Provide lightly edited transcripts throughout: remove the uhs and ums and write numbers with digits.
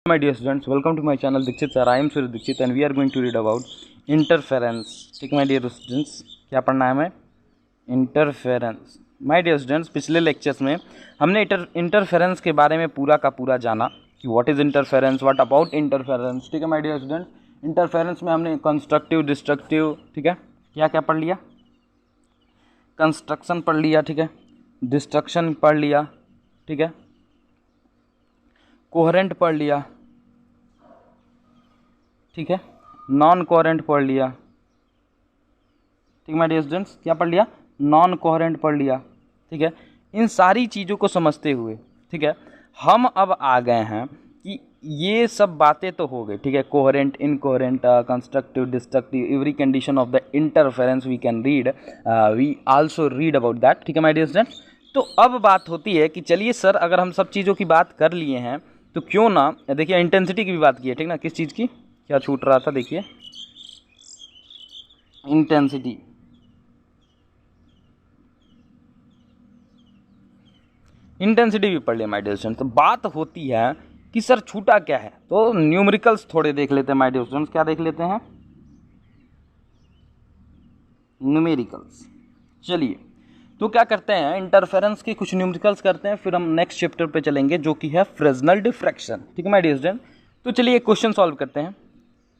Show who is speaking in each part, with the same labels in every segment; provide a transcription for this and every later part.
Speaker 1: My dear students, welcome to my channel Dikshit sir. I am Surya Dikshit and we are going to read about interference. ठीक है my dear students, क्या पढ़ना है हमें? Interference. My dear students, पिछले lectures में हमने interference के बारे में पूरा का पूरा जाना कि what is interference, what about interference. ठीक है माय डियर स्टूडेंट, इंटरफेरेंस में हमने कंस्ट्रक्टिव, डिस्ट्रक्टिव, ठीक है, क्या क्या पढ़ लिया? कंस्ट्रक्शन पढ़ लिया, ठीक है, डिस्ट्रक्शन पढ़ लिया, ठीक है, कोहेरेंट पढ़ लिया, ठीक है, नॉन कोहेरेंट पढ़ लिया. ठीक है माय डियर स्टूडेंट्स, क्या पढ़ लिया? नॉन कोहेरेंट पढ़ लिया. ठीक है, इन सारी चीज़ों को समझते हुए, ठीक है, हम अब आ गए हैं कि ये सब बातें तो हो गई, ठीक है, coherent, incoherent, constructive, destructive, every condition of the interference we can read, we also read about that. ठीक है माय डियर स्टूडेंट्स, तो अब बात होती है कि चलिए सर, अगर हम सब चीज़ों की बात कर लिए हैं तो क्यों ना, देखिए इंटेंसिटी की भी बात की है, ठीक ना, किस चीज़ की, क्या छूट रहा था, देखिए इंटेंसिटी. इंटेंसिटी भी पढ़ लिया माय डियर स्टूडेंट्स. तो बात होती है कि सर छूटा क्या है, तो न्यूमेरिकल्स थोड़े देख लेते हैं माय डियर स्टूडेंट्स. क्या देख लेते हैं? न्यूमेरिकल्स. चलिए, तो क्या करते हैं, इंटरफेरेंस के कुछ न्यूमेरिकल्स करते हैं, फिर हम नेक्स्ट चैप्टर पे चलेंगे जो कि है फ्रेस्नेल डिफ्रैक्शन. ठीक है माय डियर स्टूडेंट, तो चलिए एक क्वेश्चन सॉल्व करते हैं.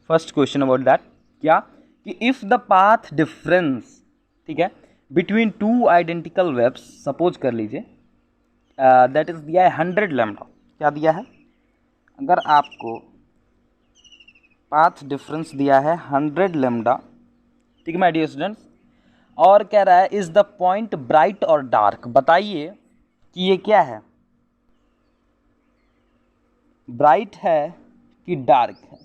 Speaker 1: फर्स्ट क्वेश्चन अबाउट दैट, क्या कि इफ द पाथ डिफरेंस, ठीक है, between two identical waves, suppose कर लीजिए दैट इज दिया है 100 लैम्डा. क्या दिया है? अगर आपको पाथ डिफरेंस दिया है 100 लैम्डा, ठीक है माय डियर स्टूडेंट्स, और कह रहा है इज द पॉइंट ब्राइट और डार्क. बताइए कि ये क्या है, ब्राइट है कि डार्क है?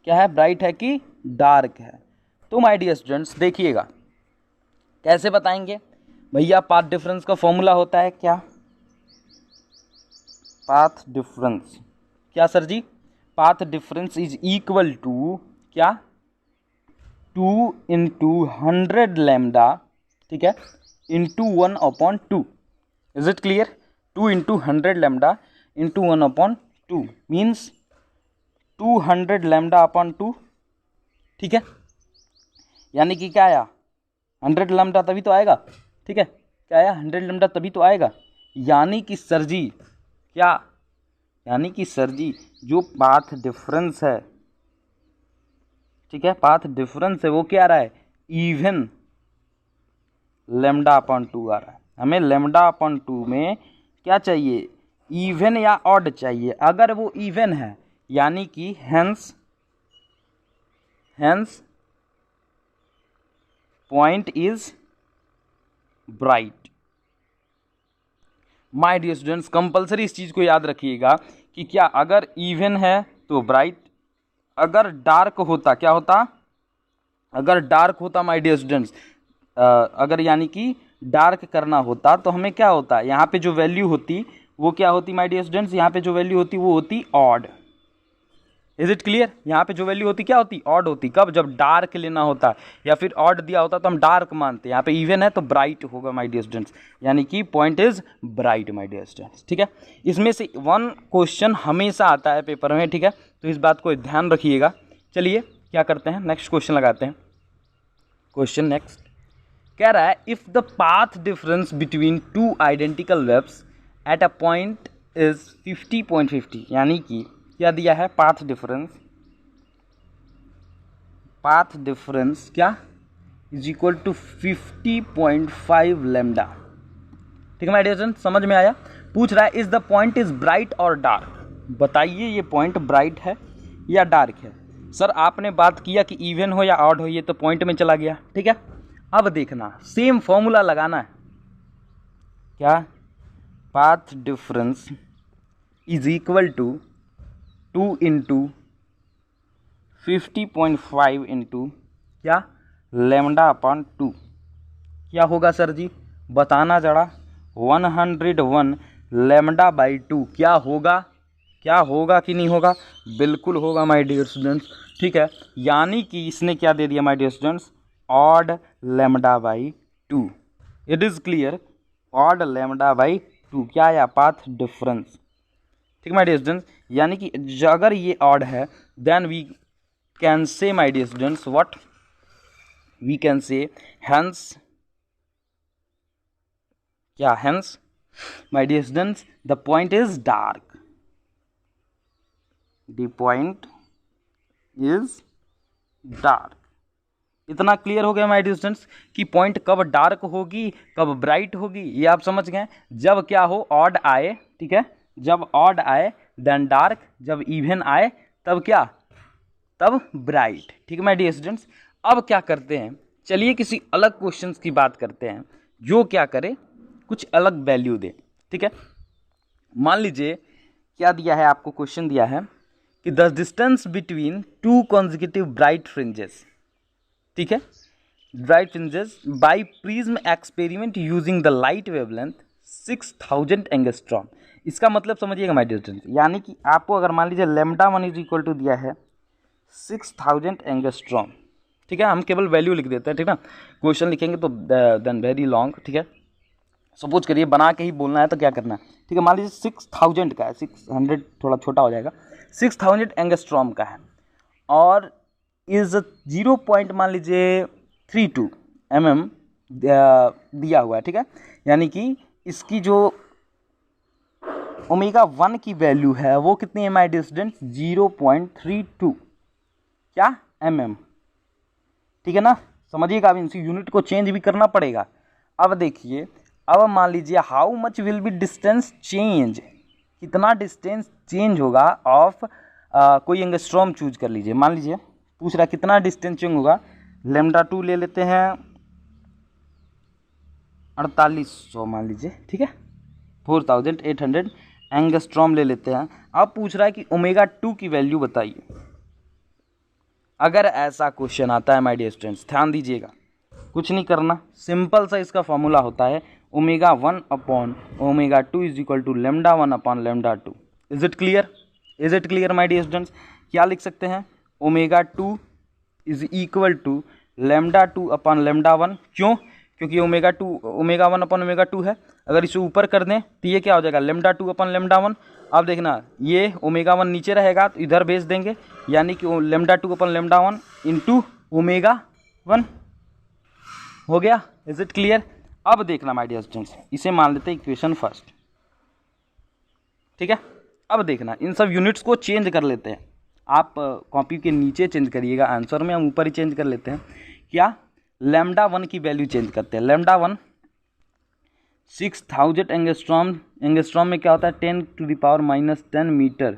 Speaker 1: क्या है, ब्राइट है कि डार्क है? तो माय डियर स्टूडेंट्स देखिएगा, कैसे बताएंगे भैया? पाथ डिफरेंस का फॉर्मूला होता है क्या? पाथ डिफरेंस, क्या sir ji? Path difference is equal to क्या? 2 इंटू 100 लैम्डा, ठीक है, into 1/2. Is it clear? 2 into 100 lambda into 1/2 means 200 lambda upon 2. ठीक है, यानी कि क्या आया? 100 लैम्डा तभी तो आएगा. ठीक है, क्या आया? 100 लैम्डा तभी तो आएगा. यानी कि सर जी, क्या? यानी कि सर जी जो पाथ डिफरेंस है, ठीक है, पाथ डिफरेंस है, वो क्या आ रहा है? इवन लैम्डा अपॉन 2 आ रहा है. हमें लैम्डा अपॉन 2 में क्या चाहिए? इवन या ऑड चाहिए. अगर वो इवन है यानी कि hence point is bright. My dear students, compulsory इस चीज को याद रखिएगा कि क्या, अगर इवन है तो ब्राइट, अगर डार्क होता क्या होता? अगर डार्क होता माय डियर स्टूडेंट्स, अगर यानी कि डार्क करना होता तो हमें क्या होता? यहाँ पे जो वैल्यू होती वो क्या होती माय डियर स्टूडेंट्स? यहाँ पे जो वैल्यू होती वो होती ऑड. Is it clear? यहाँ पे जो वैल्यू होती क्या होती? ऑड होती. कब? जब डार्क लेना होता या फिर ऑड दिया होता तो हम डार्क मानते. यहाँ पे इवन है तो ब्राइट होगा माय डियर स्टूडेंट्स, यानी कि point is bright my dear students. ठीक है, इसमें से वन क्वेश्चन हमेशा आता है पेपर में, ठीक है, तो इस बात को ध्यान रखिएगा. चलिए क्या करते हैं, नेक्स्ट क्वेश्चन लगाते हैं. क्वेश्चन नेक्स्ट कह रहा है if the path difference between two identical waves at a point is 50.50, यानी कि क्या दिया है? पाथ डिफरेंस क्या इज इक्वल टू 50.5 लैम्डा. ठीक है माय डियर स्टूडेंट, समझ में आया? पूछ रहा है is the point is bright और डार्क. बताइए ये पॉइंट ब्राइट है या डार्क है? सर आपने बात किया कि इवन हो या ऑड हो, ये तो पॉइंट में चला गया. ठीक है, अब देखना, सेम फॉर्मूला लगाना है. क्या? Path difference is equal to 2 into 50.5 into क्या? Lambda upon 2. क्या होगा सर जी? बताना जरा. 101 लैम्डा बाई 2 क्या होगा? क्या होगा कि नहीं होगा? बिल्कुल होगा माय डियर स्टूडेंट्स. ठीक है, यानी कि इसने क्या दे दिया my dear students? Odd lambda by 2. It is clear? Odd lambda by 2 क्या आया? Path difference. ठीक माय डियर स्टूडेंट्स, यानी कि अगर ये ऑड है then we can say my dear students what we can say hence, क्या hence my dear students the point is dark, the point is dark. इतना क्लियर हो गया माय डियर स्टूडेंट्स कि पॉइंट कब डार्क होगी कब bright होगी, ये आप समझ गए। जब क्या हो, ऑड आए, ठीक है, जब ऑड आए देन डार्क, जब इवन आए तब क्या, तब ब्राइट। ठीक है माय डियर स्टूडेंट्स, अब क्या करते हैं, चलिए किसी अलग क्वेश्चंस की बात करते हैं जो क्या करे, कुछ अलग वैल्यू दे। ठीक है, मान लीजिए क्या दिया है आपको, क्वेश्चन दिया है कि the distance between two consecutive bright fringes, ठीक है, bright fringes by prism experiment using the light wavelength 6000 angstrom. इसका मतलब समझिएगा माय डियर स्टूडेंट्स, यानी कि आपको अगर मान लीजिए लैम्डा 1 इज इक्वल टू दिया है 6000 एंगस्ट्रॉम, ठीक है, हम केवल वैल्यू लिख देते हैं, ठीक ना, क्वेश्चन लिखेंगे तो देन वेरी लॉन्ग। ठीक है, सपोज करिए बना के ही बोलना है तो क्या करना है, ठीक है, मान लीजिए 6000 का है, 600 थोड़ा छोटा हो जाएगा, 6000 एंगस्ट्रॉम का है और इज 0 पॉइंट मान लीजिए 32 mm दिया हुआ है। ठीक है, यानी कि इसकी जो ओमेगा 1 की वैल्यू है वो कितनी है माय डियर स्टूडेंट्स, 0.32 क्या mm। ठीक है ना, समझिएगा, अब इनकी यूनिट को चेंज भी करना पड़ेगा। अब देखिए, अब मान लीजिए how much will be distance change, कितना डिस्टेंस चेंज होगा ऑफ कोई एंगस्ट्रॉम चूज कर लीजिए, मान लीजिए पूछ रहा कितना डिस्टेंस चेंज होगा, लैम्डा 2 ले लेते हैं 4800 मान लीजिए, ठीक है, 4800 एंगस्ट्रॉम ले लेते हैं। अब पूछ रहा है कि ओमेगा 2 की वैल्यू बताइए। अगर ऐसा क्वेश्चन आता है माय डियर स्टूडेंट्स, ध्यान दीजिएगा, कुछ नहीं करना, सिंपल सा इसका फॉर्मूला होता है omega 1 upon omega 2 is equal to lambda 1 upon lambda 2। Is it clear, is it clear my dear students? क्या लिख सकते हैं, omega 2 is equal to lambda 2 upon lambda 1। क्यों? क्योंकि ओमेगा 1 अपॉन ओमेगा 2 है, अगर इसे ऊपर कर दें तो ये क्या हो जाएगा, लैम्डा 2 अपॉन लैम्डा 1। अब देखना, ये ओमेगा 1 नीचे रहेगा तो इधर भेज देंगे, यानी कि lambda 2 upon lambda 1 into omega 1 हो गया। Is it clear? अब देखना माय डियर स्टूडेंट्स, इसे मान लेते हैं इक्वेशन फर्स्ट, ठीक है। अब देखना, इन सब यूनिट्स को चेंज कर लेते हैं, आप कॉपी के नीचे चेंज करिएगा, आंसर में हम ऊपर ही चेंज कर लेते हैं। क्या, लैम्डा 1 की वैल्यू चेंज करते हैं। लैम्डा 1 6000 एंगस्ट्रॉम, एंगस्ट्रॉम में क्या होता है 10 टू द पावर -10 मीटर,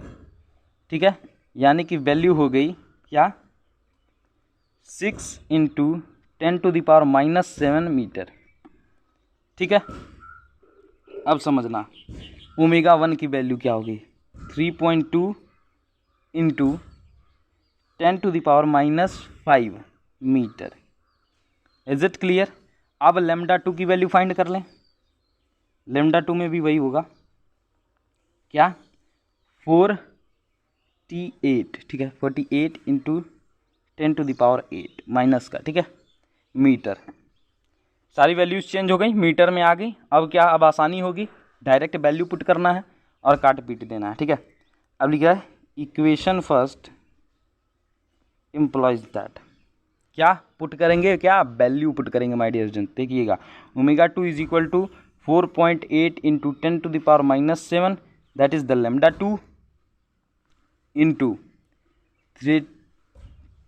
Speaker 1: ठीक है, यानी कि वैल्यू हो गई क्या 6 into 10 to the power -7 metre, ठीक है। अब समझना ओमेगा 1 की वैल्यू क्या होगी 3.2 into 10 to the power -5 metre. Is it clear? अब लैम्डा 2 की वैल्यू फाइंड कर लें, लैम्डा 2 में भी वही होगा क्या 48, ठीक है, 48 into 10 to the power 8 minus का, ठीक है, मीटर। सारी वैल्यूज चेंज हो गई, मीटर में आ गई। अब क्या, अब आसानी होगी, डायरेक्ट वैल्यू पुट करना है और काट पीट देना है, ठीक है। अब लिखा है इक्वेशन फर्स्ट इम्प्लॉइज दैट, क्या पुट करेंगे, क्या वैल्यू पुट करेंगे माय डियर स्टूडेंट। देखिएगा omega 2 is equal to 4.8 into 10 to the power -7, that is the lambda 2 into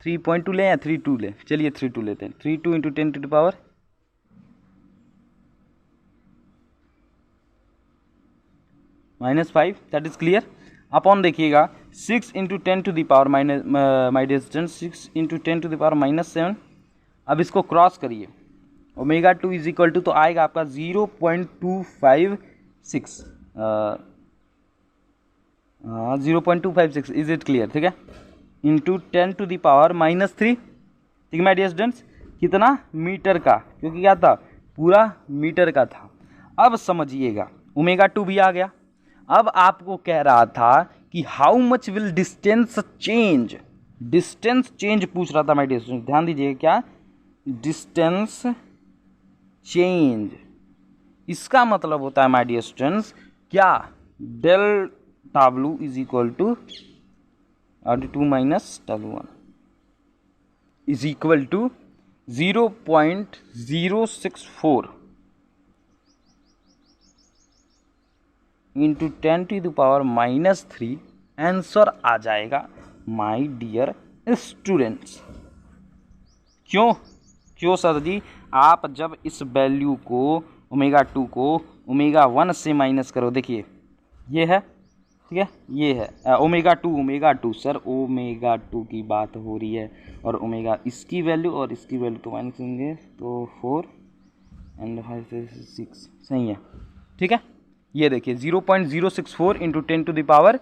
Speaker 1: 3.2 लें या 3.2 लें, चलिए 3.2 लेते हैं, 3.2 into 10 to the power -5, that is clear. Upon देखिएगा 6 into 10 to the power my dear student 6 into 10 to the power -7। अब इसको cross करिए, ओमेगा 2 इज इक्वल टू तो आएगा आपका 0.256, 0.256, इज इट क्लियर, ठीक है, इंटू 10 टू द पावर -3, ठीक है माय डियर स्टूडेंट्स, कितना मीटर का, क्योंकि क्या था पूरा मीटर का था। अब समझिएगा ओमेगा 2 भी आ गया। अब आपको कह रहा था कि how much will distance change, distance change पूछ रहा था माय डियर स्टूडेंट, ध्यान दीजिएगा, क्या डिस्टेंस चेंज, इसका मतलब होता है माय डियर स्टूडेंट्स क्या, del W is equal to RD2 minus W1 is equal to 0.064 into 10⁻³ answer आ जाएगा माय डियर स्टूडेंट्स। क्यों सर जी? आप जब इस वैल्यू को ω2 को ω1 से माइनस करो, देखिए ये है, ठीक है, ये है ω2 सर, ω2 की बात हो रही है, और ओमेगा इसकी वैल्यू और इसकी वैल्यू तो माइनस करेंगे तो 4 एंड 5 6 सही है, ठीक है। ये देखिए 0.064 into 10⁻³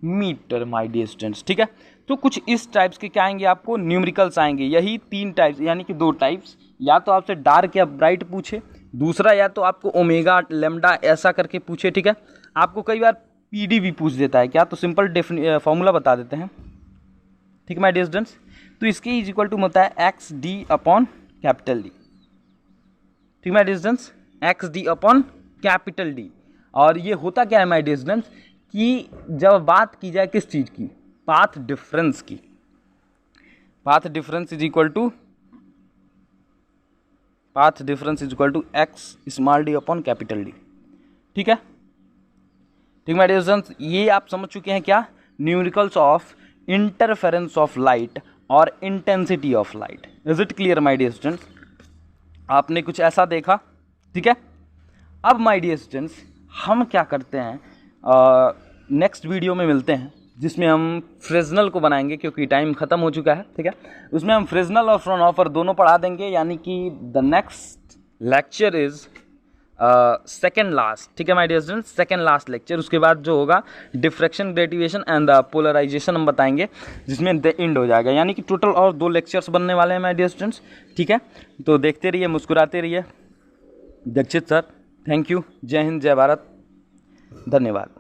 Speaker 1: metre my dear students, ठीक है। तो कुछ इस टाइप्स के क्या आएंगे आपको, न्यूमेरिकल्स आएंगे। यही 3 टाइप्स यानी कि 2 टाइप्स, या तो आपसे डार्क या ब्राइट पूछे, दूसरा या तो आपको ओमेगा लैम्डा ऐसा करके पूछे, ठीक है। आपको कई बार पीडी भी पूछ देता है क्या, तो सिंपल फॉर्मूला बता देते हैं, ठीक है माय डियर स्टूडेंट्स। तो इसके इज इक्वल टू होता है XD अपॉन कैपिटल डी, ठीक है my dear students, XD upon capital D. और ये होता क्या है माय डियर स्टूडेंट्स कि जब बात की जाए किस चीज़ की, पाथ डिफरेंस की, path difference is equal to x small d upon capital D, ठीक है, ठीक माय डियर स्टूडेंट्स। ये आप समझ चुके हैं क्या, numericals of interference of light और intensity of light. Is it clear my dear students? आपने कुछ ऐसा देखा, ठीक है। अब माय डियर स्टूडेंट्स हम क्या करते हैं, नेक्स्ट वीडियो में मिलते हैं जिसमें हम फ्रेजनल को बनाएंगे, क्योंकि टाइम ख़त्म हो चुका है, ठीक है। उसमें हम फ्रेजनल और फ्राउनहोफर दोनों पढ़ा देंगे, यानी कि the next lecture is second last, ठीक है my dear students, second last lecture. उसके बाद जो होगा diffraction, gravitation and the polarisation हम बताएंगे, जिसमें द एंड हो जाएगा, यानी कि टोटल और 2 लेक्चर्स बनने वाले हैं माय डियर स्टूडेंट्स, ठीक है। तो देखते रहिए, मुस्कुराते रहिए। दीक्षित सर, थैंक यू, जय हिंद, जय भारत, धन्यवाद।